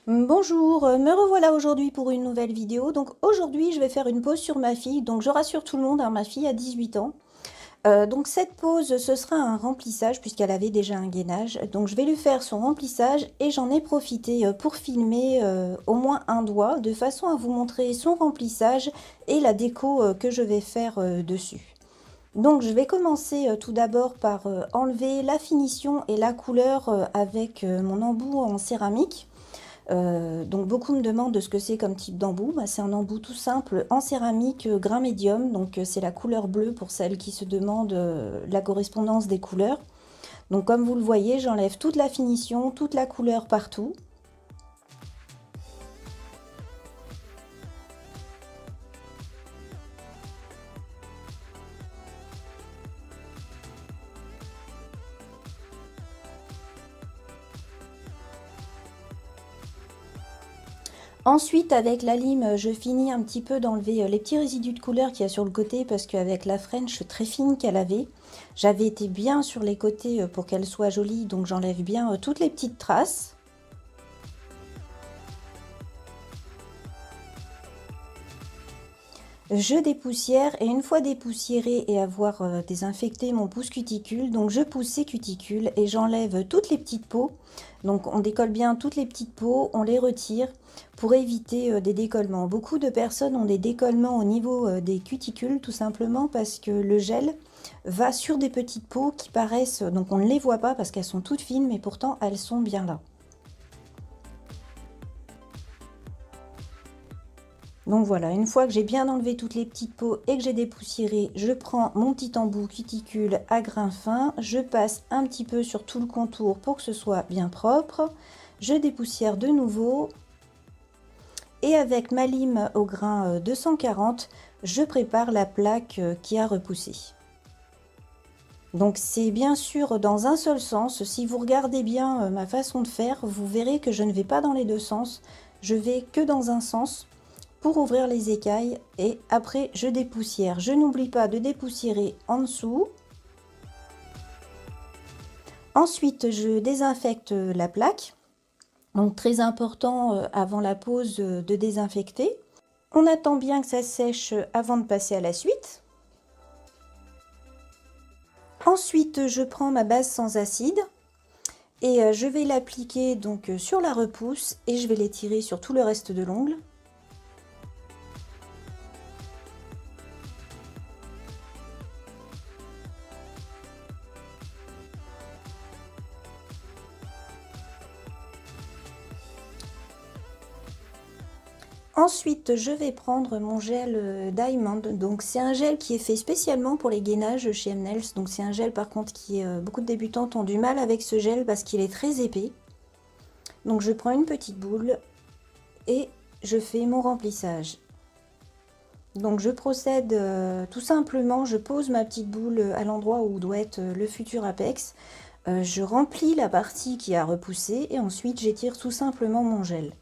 Bonjour, me revoilà aujourd'hui pour une nouvelle vidéo. Donc aujourd'hui, je vais faire une pause sur ma fille. Donc je rassure tout le monde, hein, ma fille a 18 ans. Donc cette pause, ce sera un remplissage puisqu'elle avait déjà un gainage. Donc je vais lui faire son remplissage et j'en ai profité pour filmer au moins un doigt de façon à vous montrer son remplissage et la déco que je vais faire dessus. Donc je vais commencer tout d'abord par enlever la finition et la couleur avec mon embout en céramique. Donc beaucoup me demandent de ce que c'est comme type d'embout. Bah, c'est un embout tout simple en céramique grain médium, donc c'est la couleur bleue pour celles qui se demandent la correspondance des couleurs. Donc comme vous le voyez, j'enlève toute la finition, toute la couleur partout. Ensuite, avec la lime, je finis un petit peu d'enlever les petits résidus de couleur qu'il y a sur le côté parce qu'avec la French très fine qu'elle avait, j'avais été bien sur les côtés pour qu'elle soit jolie, donc j'enlève bien toutes les petites traces. Je dépoussière et une fois dépoussiéré et avoir désinfecté mon pouce cuticule, donc je pousse ces cuticules et j'enlève toutes les petites peaux. Donc on décolle bien toutes les petites peaux, on les retire pour éviter des décollements. Beaucoup de personnes ont des décollements au niveau des cuticules tout simplement parce que le gel va sur des petites peaux qui paraissent, donc on ne les voit pas parce qu'elles sont toutes fines mais pourtant elles sont bien là. Donc voilà, une fois que j'ai bien enlevé toutes les petites peaux et que j'ai dépoussiéré, je prends mon petit embout cuticule à grain fin, je passe un petit peu sur tout le contour pour que ce soit bien propre, je dépoussière de nouveau et avec ma lime au grain 240, je prépare la plaque qui a repoussé. Donc c'est bien sûr dans un seul sens. Si vous regardez bien ma façon de faire, vous verrez que je ne vais pas dans les deux sens, je vais que dans un sens pour ouvrir les écailles et après je dépoussière. Je n'oublie pas de dépoussiérer en dessous. Ensuite je désinfecte la plaque. Donc très important avant la pause de désinfecter. On attend bien que ça sèche avant de passer à la suite. Ensuite je prends ma base sans acide et je vais l'appliquer donc sur la repousse et je vais l'étirer sur tout le reste de l'ongle. Ensuite, je vais prendre mon gel Diamond. Donc, c'est un gel qui est fait spécialement pour les gainages chez M&M's. Donc, c'est un gel par contre qui beaucoup de débutantes ont du mal avec ce gel parce qu'il est très épais. Donc, je prends une petite boule et je fais mon remplissage. Donc, je procède tout simplement, je pose ma petite boule à l'endroit où doit être le futur apex. Je remplis la partie qui a repoussé et ensuite j'étire tout simplement mon gel.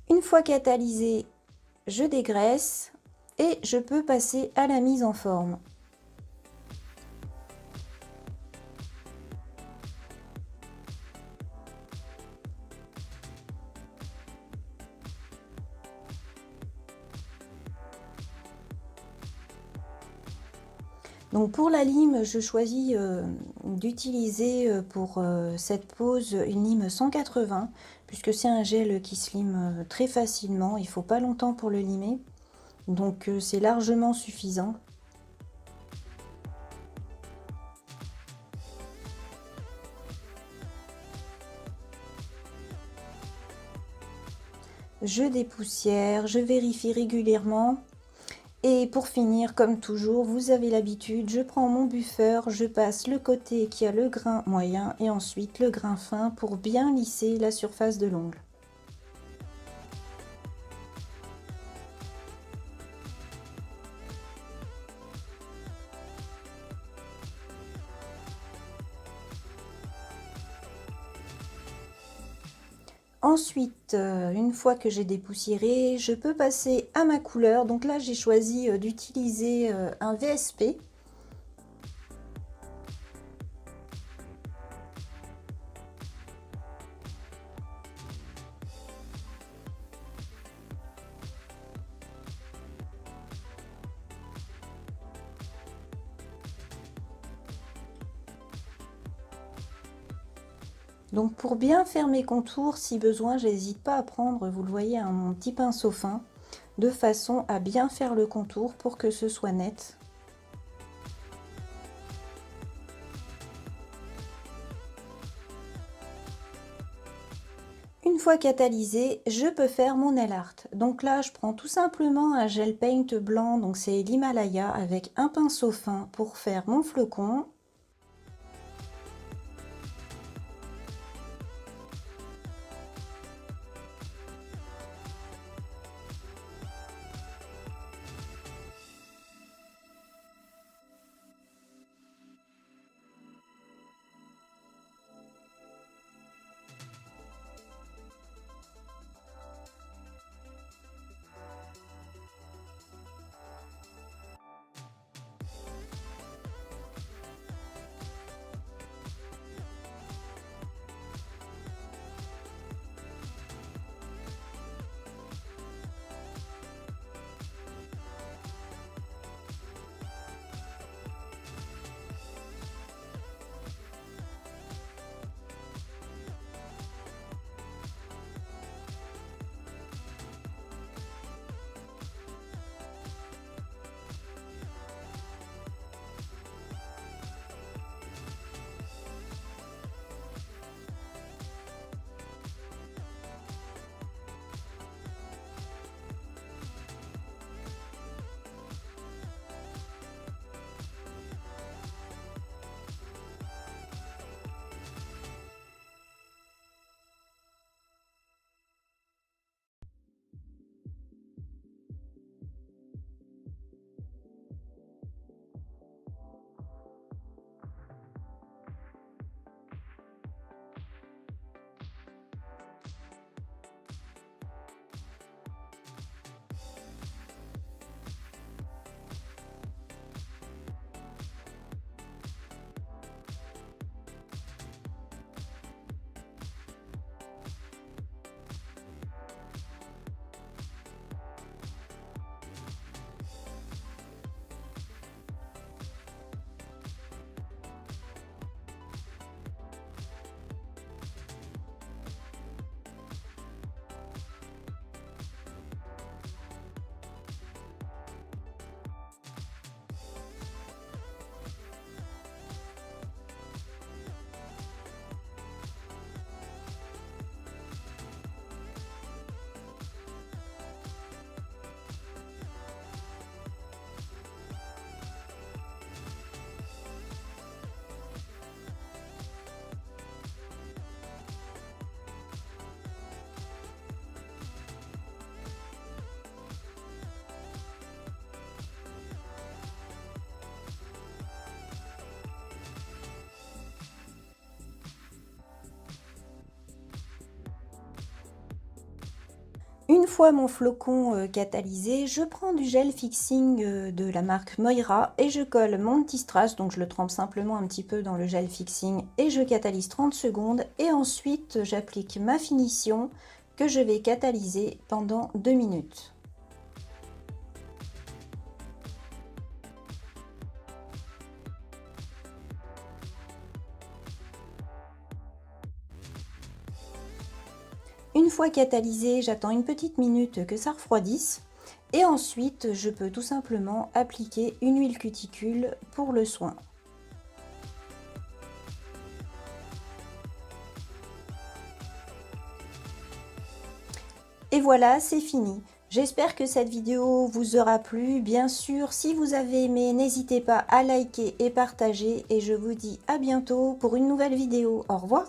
Une fois catalysé, je dégraisse et je peux passer à la mise en forme. Donc pour la lime, je choisis d'utiliser pour cette pose une lime 180 puisque c'est un gel qui se lime très facilement, il ne faut pas longtemps pour le limer, donc c'est largement suffisant. Je dépoussière, je vérifie régulièrement. Et pour finir, comme toujours, vous avez l'habitude, je prends mon buffer, je passe le côté qui a le grain moyen et ensuite le grain fin pour bien lisser la surface de l'ongle. Ensuite, une fois que j'ai dépoussiéré, je peux passer à ma couleur. Donc là, j'ai choisi d'utiliser un VSP. Donc pour bien faire mes contours, si besoin, j'hésite pas à prendre, vous le voyez, mon petit pinceau fin, de façon à bien faire le contour pour que ce soit net. Une fois catalysé, je peux faire mon nail art. Donc là, je prends tout simplement un gel paint blanc, donc c'est l'Himalaya, avec un pinceau fin pour faire mon flocon. Une fois mon flocon catalysé, je prends du gel fixing de la marque Moira et je colle mon petit strass, donc je le trempe simplement un petit peu dans le gel fixing et je catalyse 30 secondes et ensuite j'applique ma finition que je vais catalyser pendant 2 minutes. Une fois catalysé, j'attends une petite minute que ça refroidisse et ensuite je peux tout simplement appliquer une huile cuticule pour le soin. Et voilà, c'est fini. J'espère que cette vidéo vous aura plu. Bien sûr, si vous avez aimé, n'hésitez pas à liker et partager et je vous dis à bientôt pour une nouvelle vidéo. Au revoir.